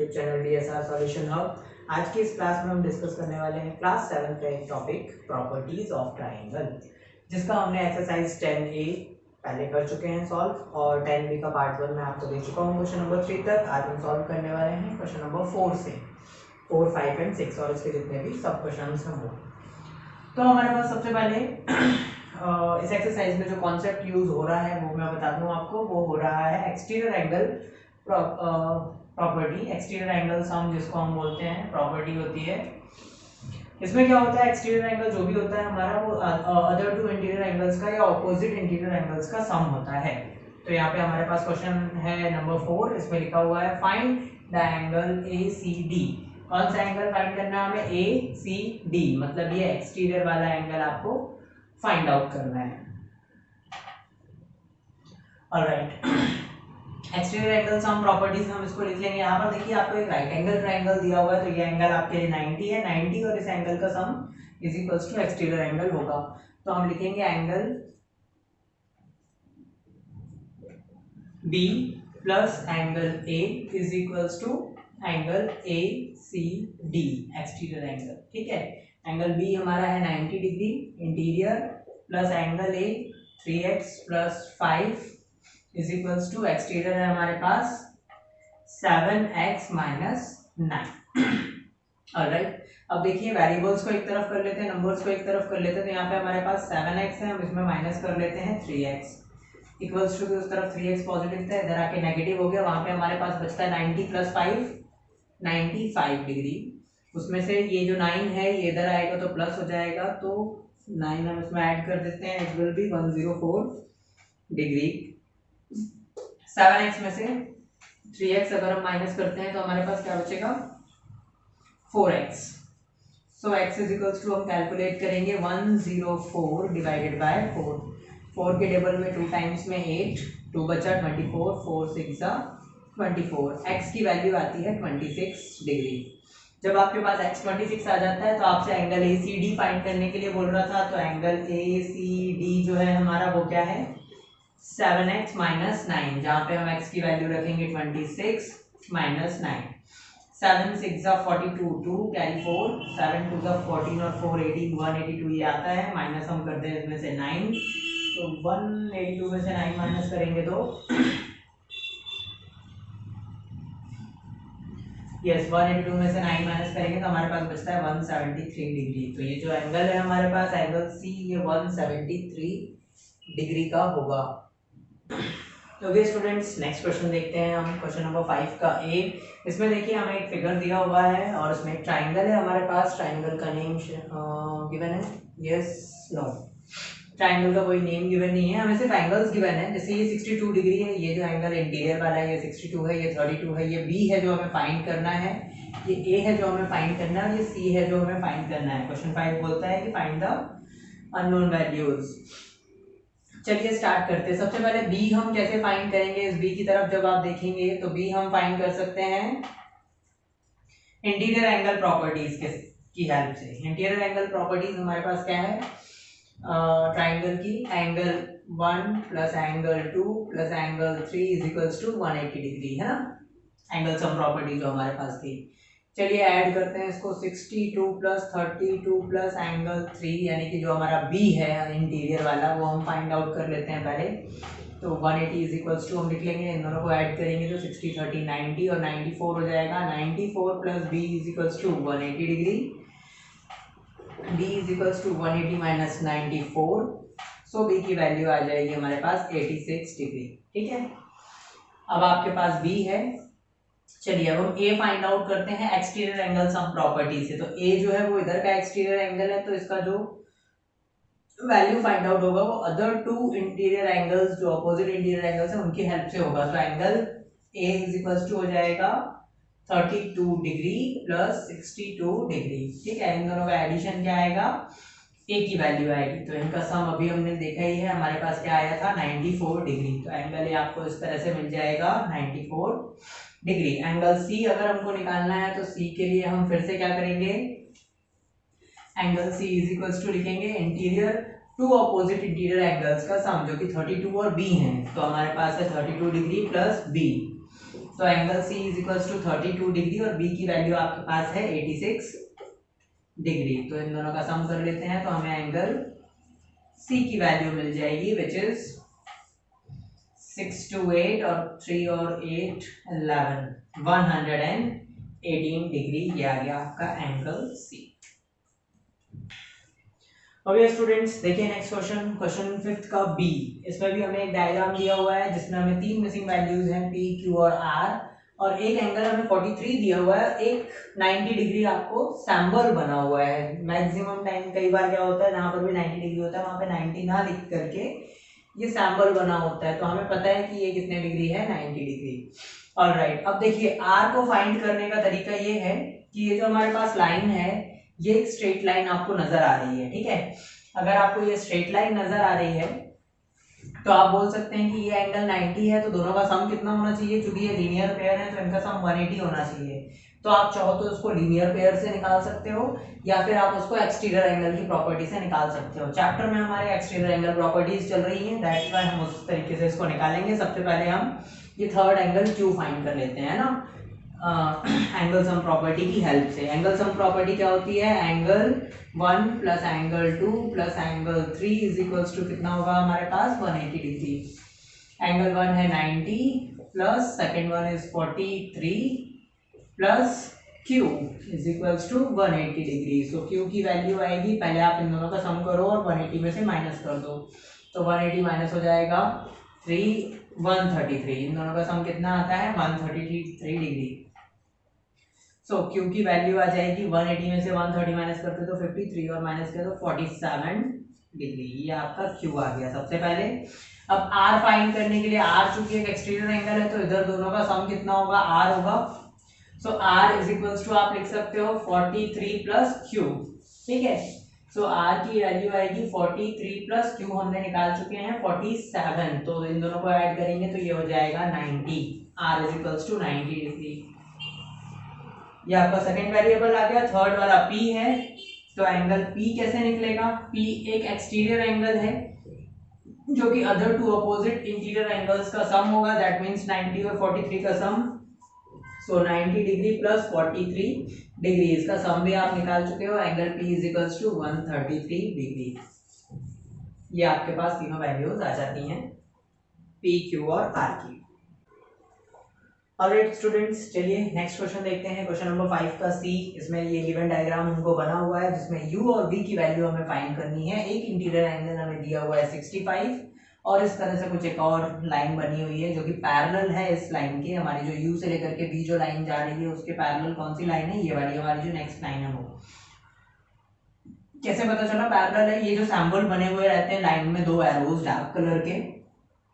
YouTube channel DSR solution hub. आज की इस क्लास में हम डिस्कस करने वाले हैं क्लास 7 का एक टॉपिक प्रॉपर्टीज ऑफ ट्राइंगल, जिसका हमने एक्सरसाइज 10A पहले कर चुके हैं सॉल्व और 10B का पार्ट 1 मैं आपको दे चुका हूँ क्वेश्चन नंबर 3 तक। आज हम सॉल्व करने वाले हैं क्वेश्चन नंबर 4 से 4, 5 एंड 6 और इसके जितने भी सब क्वेश्चन हैं वो। तो हमारे पास सबसे पहले इस एक्सरसाइज में जो कॉन्सेप्ट यूज हो रहा है वो मैं बता दूं आपको। वो हो रहा है exterior angle property. Exterior angle सम जिसको हम बोलते हैं प्रॉपर्टी होती है। इसमें क्या होता है, एक्सटीरियर एंगल जो भी होता है हमारा वो अदर टू इंटीरियर एंगल्स का या ऑपोजिट इंटीरियर एंगल्स का सम होता है। तो यहाँ पे हमारे पास क्वेश्चन है नंबर 4। इसमें लिखा हुआ है फाइंड द एंगल ACD। कौन सा एंगल फाइंड करना है हमें? ACD, मतलब ये एक्सटीरियर वाला एंगल आपको फाइंड आउट करना है। Alright, exterior angle sum properties हम इसको लिख लेंगे। यहाँ पर देखिए आपको एक राइट एंगल ट्रायंगल दिया हुआ है, तो ये एंगल आपके लिए 90 है। 90 और इस एंगल का sum is equals to exterior angle होगा। तो हम लिखेंगे angle B plus angle A is equals to angle ACD, exterior angle. ठीक है, एंगल B हमारा है 90 degree interior, plus angle A 3x plus 5 is equals to exterior है हमारे पास 7x माइनस 9। ऑलराइट, अब देखिए वेरिएबल्स को एक तरफ कर लेते हैं, नंबर्स को एक तरफ कर लेते हैं। तो यहाँ पे हमारे पास 7x है, हम इसमें माइनस कर लेते हैं 3x इक्वल्स टू, उस तरफ 3x पॉजिटिव था, इधर आके नेगेटिव हो गया। वहां पे हमारे पास बचता है 90 प्लस 5 95 डिग्री। उसमें से ये जो 9 है ये इधर आएगा तो प्लस हो जाएगा, तो 9 हम इसमें ऐड कर देते हैं, it will be 104 degree. 7x में से 3x अगर हम माइनस करते हैं तो हमारे पास क्या बचेगा? 4x। So x is equals to हम कैलकुलेट करेंगे 104 डिवाइडेड बाय 4। 4 के टेबल में 2 टाइम्स में 8, 2 बचा 24, 4 6 24। x की वैल्यू आती है 26 डिग्री। जब आपके पास x 26 आ जाता है तो आपसे एंगल ACD फाइंड करने के लिए बोल रहा था। तो एंगल ACD जो है हमारा वो क्या है? 7x माइनस 9, जहाँ पे हम x की वैल्यू रखेंगे 26 माइनस 9। 7 6 42, 2 कैरी 4, 7 2 14 और 4 18, 182 ये आता है। माइनस हम करते हैं इसमें से 9, तो 182 में से 9 माइनस करेंगे तो यस 182 में से 9 माइनस करेंगे तो हमारे पास बचता है 173 डिग्री। तो ये जो एंगल है हमारे पास एंगल C ये 173 डिग्री का होगा। ओके स्टूडेंट्स, नेक्स्ट क्वेश्चन देखते हैं हम, क्वेश्चन नंबर 5 का A। इसमें देखिए हमें एक फिगर दिया हुआ है और उसमें एक ट्राइंगल है हमारे पास। ट्राइंगल का नेम गिवन है, यस नो, ट्राइंगल का कोई नेम गिवन नहीं है, हमें सिर्फ एंगल्स गिवन है। जैसे ये 62 डिग्री है, ये जो एंगल इंटीरियर वाला है ये 62 है, ये 32 है, ये B है जो हमें फाइंड करना है, ये A है जो हमें फाइंड करना है और ये C है जो हमें फाइंड करना है। क्वेश्चन 5 बोलता है कि फाइंड द अननोन वैल्यूज। चलिए स्टार्ट करते हैं। सबसे पहले B हम कैसे फाइंड करेंगे? इस B की तरफ जब आप देखेंगे तो B हम फाइंड कर सकते हैं इंटीरियर एंगल प्रॉपर्टीज की हेल्प से। इंटीरियर एंगल प्रॉपर्टीज हमारे पास क्या है? ट्राइंगल की angle 1 plus angle 2 plus angle 3 is equals to 180 degree, है ना? एंगल सम प्रॉपर्टी जो हमारे पास थी। चलिए ऐड करते हैं इसको, 62 प्लस 32 प्लस एंगल 3, यानी कि जो हमारा B है इंटीरियर वाला वो हम फाइंड आउट कर लेते हैं पहले। तो 180 इज इक्वल्स टू हम लिख लेंगे, इन दोनों को ऐड करेंगे तो 60 30 90 और 94 हो जाएगा। 94 plus B is equals to 180 degree. B is equals to 180 minus 94, so B की वैल्यू आ जाएगी हमारे पास 86 डिग्री। ठीक है, अब आपके पास B है। चलिए अब हम A फाइंड आउट करते हैं एक्सटीरियर एंगल सम प्रॉपर्टी से। तो A जो है वो इधर का एक्सटीरियर एंगल है, तो इसका जो वैल्यू फाइंड आउट होगा वो अदर टू इंटीरियर एंगल्स जो अपोजिट इंटीरियर एंगल्स हैं उनकी हेल्प से होगा। तो angle A is equals to हो जाएगा 32 डिग्री प्लस 62 डिग्री। ठीक है, इन दोनों का एडिशन क्या आएगा? A की वैल्यू आएगी। तो इनका सम अभी हमने देखा ही है, हमारे पास क्या आया था? 94 डिग्री। तो एंगल A आपको इस तरह से मिल जाएगा 94 डिग्री। एंगल C अगर हमको निकालना है तो C के लिए हम फिर से क्या करेंगे? Angle C is equals to लिखेंगे interior two opposite interior angles का सम, जो कि 32 और B हैं। तो हमारे पास है 32 डिग्री प्लस B। तो angle C is equals to 32 degree और बी की वैल्यू आपके पास है 86 डिग्री। तो इन दोनों का सम कर लेते हैं तो हमें एंगल सी की वैल्यू मिल जाएगी विच इज 6 to 8 और 3 और 8 11 118 डिग्री। ये आ गया आपका एंगल सी। ओके स्टूडेंट्स, देखिए नेक्स्ट क्वेश्चन, क्वेश्चन 5th का बी। इसमें भी हमें एक डायग्राम दिया हुआ है जिसमें हमें तीन मिसिंग वैल्यूज हैं पी क्यू और आर, और एक एंगल हमें 43 दिया हुआ है, एक 90 डिग्री आपको सैम्बल बना हुआ है। मैक्सिमम टाइम कई बार क्या होता है जहाँ पर भी 90 डिग्री होता है वहाँ पे 90 ना लिख करके ये सैम्बल बना होता है, तो हमें पता है कि ये कितने डिग्री है, 90 डिग्री। ऑलराइट, अब देखिए आर को फाइंड करने का तरीका ये है कि ये जो हमारे पास लाइन है ये एक स्ट्रेट लाइन आपको नजर आ रही है, ठीक है। अगर आपको ये स्ट्रेट लाइन नजर आ रही है तो आप बोल सकते हैं कि ये एंगल 90 है, तो दोनों का सम कितना होना चाहिए, क्योंकि ये लीनियर पेयर है तो इनका सम 180 होना चाहिए। तो आप चाहो तो उसको लीनियर पेयर से निकाल सकते हो या फिर आप उसको एक्सटीरियर एंगल की प्रॉपर्टी से निकाल सकते हो। चैप्टर में हमारे एक्सटीरियर एंगल प्रॉपर्टीज चल रही हैं, दैट्स व्हाई हम उस तरीके से इसको निकालेंगे। सबसे पहले हम ये थर्ड एंगल क्यू फाइंड कर लेते हैं ना, एंगल सम प्रॉपर्टी की हेल्प से। एंगल सम प्रॉपर्टी क्या होती है, angle 1 plus angle 2 plus angle 3 is equals to कितना होगा हमारे पास 180 डिग्री। एंगल 1 है 90 plus second one is 43 plus Q is equals to 180 degree. So Q की वैल्यू आएगी, पहले आप इन दोनों का सम करो और 180 में से माइनस कर दो, तो 180 माइनस हो जाएगा 133। इन दोनों का सम कितना आता है 133 डिग्री। सो Q की वैल्यू आ जाएगी 180 में से 130 माइनस करते तो 53 और माइनस किया तो 47 डिग्री। ये आपका Q आ गया सबसे पहले। अब R फाइंड करने के लिए, R चूंकि एक एक्सटीरियर एंगल है तो इधर दोनों का सम कितना होगा, R होगा। सो R इज इक्वल्स टू आप लिख सकते हो 43 प्लस Q, ठीक है। सो R की वैल्यू आएगी 43 प्लस Q हमने निकाल चुके हैं 47, तो इन दोनों को ऐड करेंगे तो ये हो जाएगा 90। R is equals to 90 degree. ये आपका सेकंड वेरिएबल आ गया। थर्ड वाला P है, तो एंगल P कैसे निकलेगा, P एक एक्सटीरियर एंगल है जो कि other two opposite interior angles का सम होगा, दैट मींस 90 और 43 का sum. So 90 degree plus 43 degree, इसका सम भी आप निकाल चुके हो। Angle P is equals to 133 degree. ये आपके पास तीनों वैल्यूज आ जाती हैं P, Q और R की। ऑलराइट स्टूडेंट्स, चलिए नेक्स्ट क्वेश्चन देखते हैं, क्वेश्चन नंबर 5 का सी। इसमें ये गिवन डायग्राम हमको बना हुआ है जिसमें U और V की वैल्यू हमें फाइंड करनी है। एक इंटीरियर एंगल हमें दिया हुआ है 65 और इस तरह से कुछ एक और लाइन बनी हुई है जो कि पैरेलल है इस लाइन के। हमारी जो U से लेकर के V जो लाइन जा रही है उसके पैरेलल कौन सी लाइन है, ये वाली हमारी जो नेक्स्ट लाइन है। वो कैसे पता चला पैरेलल है, ये जो सैम्बल बने हुए रहते हैं लाइन में दो एरोज डार्क कलर के,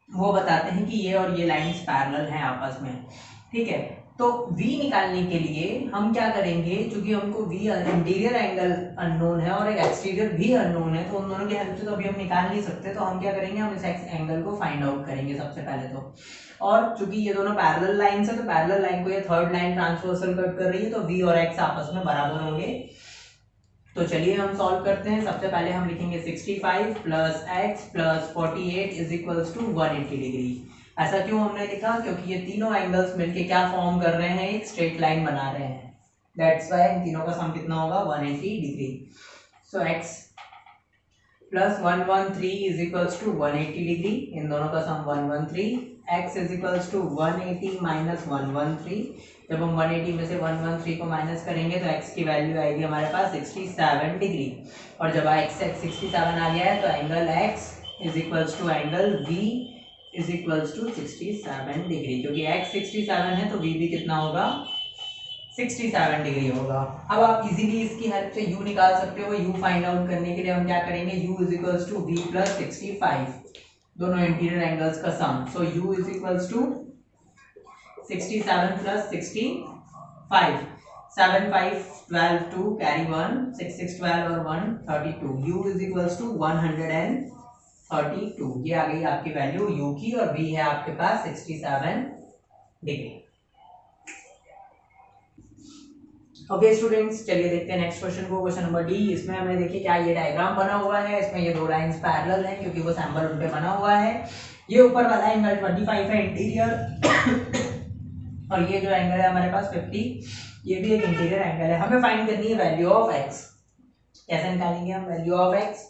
वो बताते हैं कि ये और ये लाइंस पैरेलल हैं आपस में, ठीक है। तो V निकालने के लिए हम क्या करेंगे, क्योंकि हमको V इंटीरियर एंगल अननोन है और एक एक्सटीरियर भी अननोन है, तो उन दोनों की हेल्प से तो अभी हम निकाल नहीं सकते, तो हम क्या करेंगे, हम इस एंगल को फाइंड आउट करेंगे सबसे पहले तो। और चूंकि ये दोनों पैरेलल लाइंस है तो पैरेलल लाइन को ये थर्ड लाइन ट्रांसवर्सल कट कर रही है, तो V और X आपस में बराबर होंगे। तो चलिए हम सॉल्व करते हैं। सबसे पहले हम लिखेंगे 65 plus x plus 48 is equals to 180 degree. ऐसा क्यों हमने लिखा, क्योंकि ये तीनों एंगल्स मिलके क्या फॉर्म कर रहे हैं, एक स्ट्रेट लाइन बना रहे हैं, दैट्स व्हाई इन तीनों का सम कितना होगा 180 degree. So x plus 113 is equals to 180 degree, इन दोनों का sum 113। x is equals to 180 minus 113, जब हम 180 में से 113 को माइनस करेंगे तो x की वैल्यू आएगी हमारे पास 67 डिग्री। और जब x 67 आ गया है तो angle x is equals to angle v is equals to 67 degree, क्योंकि x 67 है तो v भी कितना होगा 67 डिग्री होगा। अब आप इजीली इसकी हेल्प से u निकाल सकते हो। u फाइंड आउट करने के लिए हम क्या करेंगे, u is equals to v plus 65, दोनों इंटीरियर एंगल्स का sum. So u is equals to 67 plus 65, 7 5 12 2 carry 1, 6 6 12 और 1 32, u is equals to 132। ये आ गई आपकी वैल्यू u की और v है आपके पास 67 डिग्री। ओके स्टूडेंट्स, चलिए देखते हैं नेक्स्ट क्वेश्चन को, क्वेश्चन नंबर डी। इसमें हमें देखिए क्या ये डायग्राम बना हुआ है, इसमें ये दो लाइंस पैरेलल हैं क्योंकि वो सैम्बल उन पे बना हुआ है। ये ऊपर वाला एंगल 25 है इंटीरियर और ये जो एंगल है हमारे पास 50, ये भी एक इंटीरियर एंगल है। हमें फाइंड करनी है वैल्यू ऑफ एक्स। कैसे निकालेंगे हम वैल्यू ऑफ एक्स?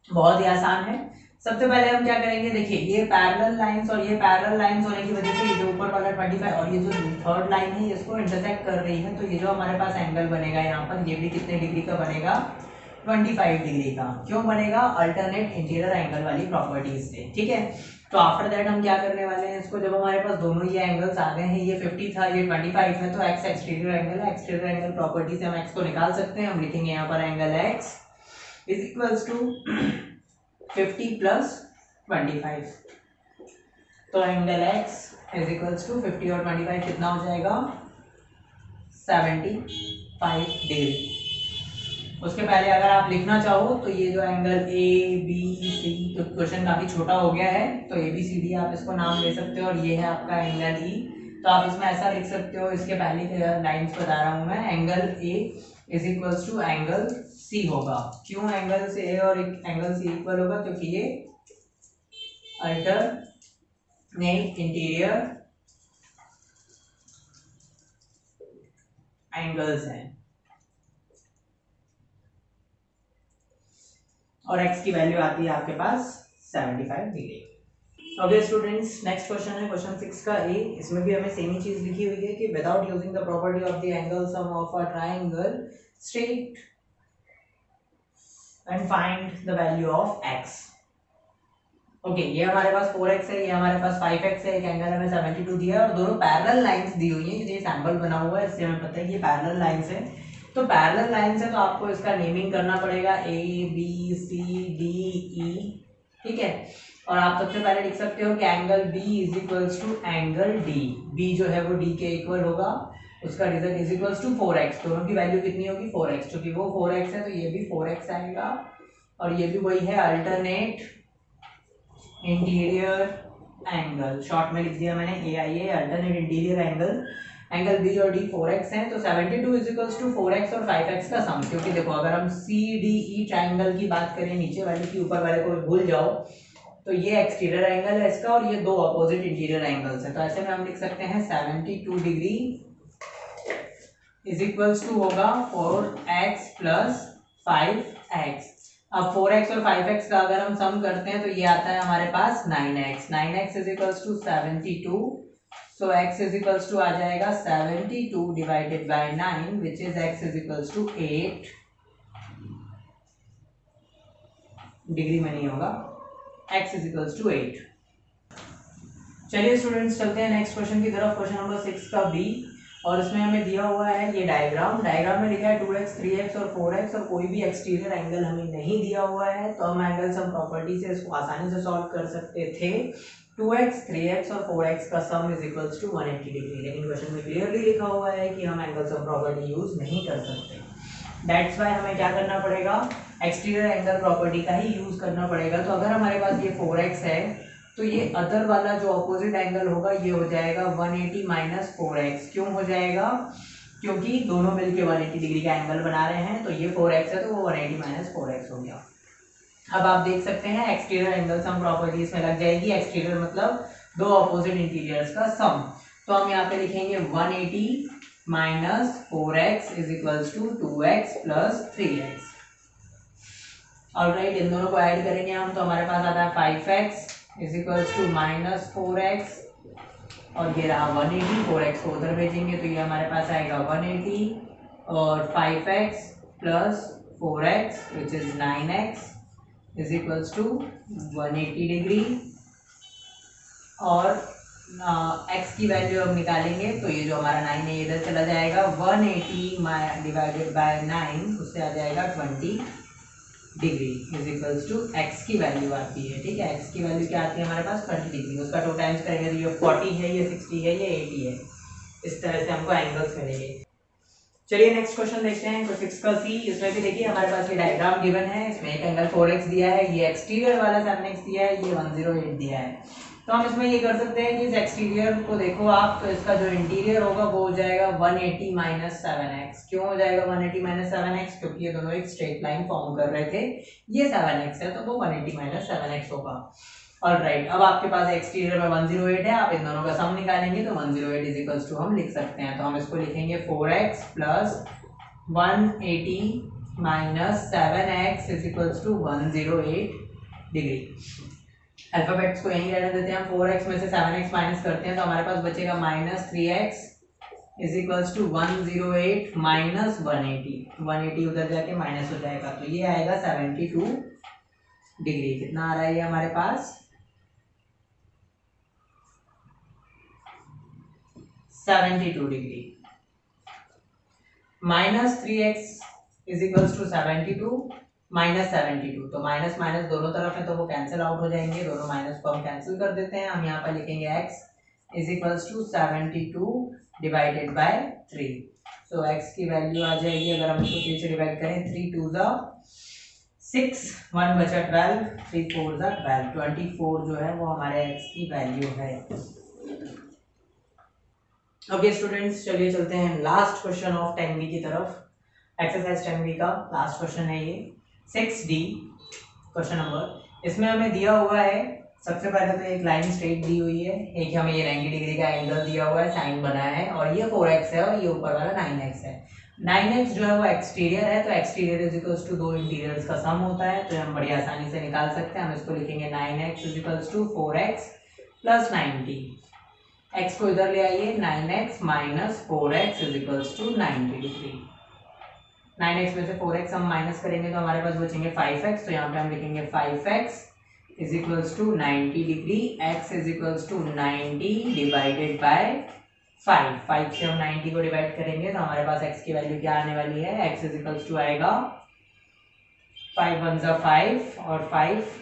बहुत ही आसान है। सबसे पहले हम क्या करेंगे, देखिए ये पैरेलल लाइंस और ये पैरेलल लाइंस होने की वजह से ये जो ऊपर वाला 25 और ये जो थर्ड लाइन है इसको इंटरसेक्ट कर रही है, तो ये जो हमारे पास एंगल बनेगा यहाँ पर, ये भी कितने डिग्री का बनेगा? 25 डिग्री का। क्यों बनेगा? अल्टरनेट इंटीरियर एंगल वाली प्रॉपर्टीज से, ठीक है। तो आफ्टर दैट हम क्या करने वाले हैं इसको, जब हमारे पास दोनों ये एंगल्स आ गए हैं, ये 50 था, ये 25 है, तो एक्स एक्सटीरियर एंगल है। एक्सटीरियर एंगल प्रॉपर्टी से हम एक्स को निकाल सकते हैं। हम लिखेंगे यहाँ पर angle x is equals to 50 plus 25। तो angle x is equals to 50 और 25 कितना हो जाएगा? 75 डिग्री। उसके पहले अगर आप लिखना चाहो तो ये जो एंगल ए बी सी, तो क्वेश्चन काफी छोटा हो गया है, तो ए बी सी डी आप इसको नाम ले सकते हो, और ये है आपका एंगल ई। तो आप इसमें ऐसा लिख सकते हो, इसके पहले के लाइंस बता रहा हूँ मैं, angle A is equals to angle C होगा। क्यों एंगल से ए और एंगल सी इक्वल होगा? क्योंकि ये अल्टरनेट इंटीरियर एंगल्स हैं। और x की वैल्यू आती है आपके पास 75 degree. Okay students, next question है क्वेश्चन 6 का ए। इसमें भी हमें सेम ही चीज लिखी हुई है कि without using the property of the angle sum of a triangle straight and find the value of x। Okay, ये हमारे पास 4x है, ये हमारे पास 5x है, एक एंगल हमें 72 दिया है और दोनों पैरेलल लाइंस दी हुई है। ये सैंपल बना हुआ है, इससे हमें पता है ये पैरेलल लाइंस है। तो पैरेलल लाइंस है तो आपको इसका नेमिंग करना पड़ेगा A B C D E, ठीक है। और आप सबसे पहले लिख सकते हो कि angle B is equals to angle D। B जो है वो D के इक्वल होगा, उसका result is equals to 4x। दोनों की वैल्यू कितनी होगी? 4x। क्योंकि वो 4x है तो ये भी 4x आएगा, और ये भी वही है अल्टरनेट इंटीरियर एंगल। शॉर्ट में लिख दिया मैंने AIA, alternate interior angle. Angle B और D 4x है, तो 72 इज इक्वल्स टू 4x और 5x का सम। क्योंकि देखो अगर हम CDE ट्राइंगल की बात करें, नीचे वाले की ऊपर वाले को भूल जाओ, तो ये एक्सटीरियर एंगल है इसका और ये दो अपोजिट इंटीरियर एंगल्स है। तो ऐसे में हम लिख सकते हैं 72 डिग्री इज इक्वल्स टू होगा 4x प्लस 5x। अब 4x और 5x का अगर हम सम करते हैं तो ये आता है हमारे पास 9x। 9x is equals to 72, so x is equals to आ जाएगा 72 divided by 9 which is x is equals to 8 degree में नहीं होगा, x इज इक्वल्स टू 8। चलिए स्टूडेंट्स चलते हैं नेक्स्ट क्वेश्चन की तरफ, क्वेश्चन नंबर 6 का बी। और इसमें हमें दिया हुआ है ये डायग्राम में लिखा है 2x 3x और 4x, और कोई भी एक्सटीरियर एंगल हमें नहीं दिया हुआ है, तो हम एंगल सम प्रॉपर्टी से इसको आसानी से सॉल्व कर सकते थे। 2x 3x और 4x का sum is equals to 180 degree, लेकिन क्वेश्चन में क्लियरली लिखा हुआ है कि हम एंगल सम प्रॉपर्टी यूज नहीं कर सकते। दैट्स वाई हमें क्या करना पड़ेगा, एक्सटीरियर एंगल प्रॉपर्टी का ही यूज करना पड़ेगा। तो अगर हमारे पास ये 4x है तो ये अदर वाला जो अपोजिट एंगल होगा ये हो जाएगा 180 माइनस 4x। क्यों हो जाएगा? क्योंकि दोनों मिलके 180 डिग्री का एंगल बना रहे हैं, तो ये 4x है तो वो 180 माइनस 4x हो गया। अब आप देख सकते हैं एक्सटीरियर एंगल सम प्रॉपर्टी इसमें लग जाएगी। एक्सटीरियर मतलब दो अपोजिट इंटीरियर्स का सम, तो हम यहाँ पे लिखेंगे 180 minus 4x is equals to 2x plus 3x। Alright, इन दोनों को ऐड करेंगे हम तो हमारे पास आता है 5x is equals to minus 4x, और ये रहा 180, 4x को उधर भेजेंगे तो ये हमारे पास आएगा 180 और 5x plus 4x which is 9x is equals to 180 degree. और x की वैल्यू हम निकालेंगे तो ये जो हमारा 9 है ये इधर चला जाएगा, 180 डिवाइडेड बाय 9 उससे आ जाएगा 20 degree is equals to x की वैल्यू आती है, ठीक है। x की वैल्यू क्या आती है हमारे पास 20 डिग्री, उसका 2 टाइम्स करेंगे तो ये 40 है, ये 60 है, ये 80 है। इस तरह से हमको एंगल्स मिलेंगे। चलिए नेक्स्ट क्वेश्चन देखते हैं, तो 6 का सी। इसमें भी देखिए हमारे पास ये डायग्राम गिवन है, इसमें एक एंगल 4x दिया है, ये एक्सटीरियर वाला 7x दिया है, ये 108 दिया है। तो हम इसमें ये कर सकते हैं कि इस एक्सटीरियर को देखो आप, तो इसका जो इंटीरियर होगा वो हो जाएगा 180 माइनस 7x। क्यों हो जाएगा 180 माइनस 7x? क्योंकि ये दोनों एक स्ट्रेट लाइन फॉर्म कर रहे थे, ये 7x है तो वो 180 माइनस 7x होगा। ऑलराइट, अब आपके पास एक्सटीरियर में 108 है, आप इन दोनों का सम निकालेंगे तो 108 इज इक्वल्स टू हम लिख सकते हैं, तो हम इसको लिखेंगे 4x plus 180 minus 7x is equals to 108 degree. Alphabets को यहीं रहने देते हैं, हम 4x में से 7x माइनस करते हैं तो हमारे पास बचेगा minus 3x is equals to 108 minus 180 उधर जाके माइनस हो जाएगा, तो ये आएगा 72 डिग्री। कितना आ रहा है ये हमारे पास 72 degree. Minus 3x is equals to 72 minus 72, तो माइनस माइनस दोनों तरफ है तो वो कैंसिल आउट हो जाएंगे, दोनों माइनस को हम कैंसिल कर देते हैं। हम यहाँ पर लिखेंगे x is equals to 72 divided by 3, so x की वैल्यू आ जाएगी, अगर हम इसको 3 से डिवाइड करें 3 2 जा 6, 1 बचा 12, 3 4 जा 12, 24 जो है वो हमारे x की वैल्यू है। ओके स्टूडेंट्स, चलिए चलते हैं लास्ट क्वेश्चन ऑफ 10B की तरफ। एक्सरसाइज 10B का लास्ट क्वेश्चन है ये 6D क्वेश्चन नंबर। इसमें हमें दिया हुआ है, सबसे पहले तो एक लाइन स्ट्रेट दी हुई है, एक हमें ये 90 डिग्री का एंगल दिया हुआ है, साइन बना है, और ये 4x है और ये ऊपर वाला 9x है। 9x जो है वो एक्सटीरियर है, तो एक्सटीरियर इज इक्वल्स टू दो इंटीरियर्स का सम होता है, तो हम बड़ी आसानी से निकाल सकते हैं। हम इसको लिखेंगे 9x is equals to 4x plus 90, x को इधर ले आइए, 9x minus 4x is equals to 90 degree. 9x में से 4x हम माइनस करेंगे तो हमारे पास बचेंगे 5x, तो यहाँ पे हम लिखेंगे 5x is equals to 90 degree, x is equals to 90 divided by 5 से हम 90 को डिवाइड करेंगे तो हमारे पास x की वैल्यू क्या आने वाली है, x इज इक्वल्स टू आएगा 5 1 जा 5 और 5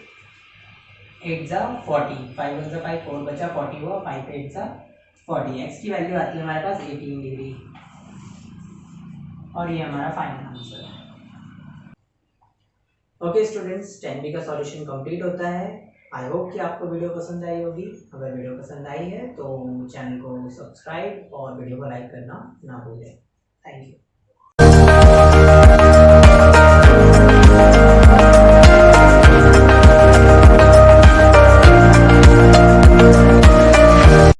8 जा 40, 5 1 जा 5 4 बचा 40 हुआ, 5 8 जा 40, x की वैल्यू आती है हमारे पास 18 डिग्री, और ये हमारा फाइनल आंसर है। ओके स्टूडेंट्स, 10B का सॉल्यूशन कंप्लीट होता है। आई होप कि आपको वीडियो पसंद आई होगी। अगर वीडियो पसंद आई है तो चैनल को सब्सक्राइब और वीडियो को लाइक करना ना भूलें। Thank you.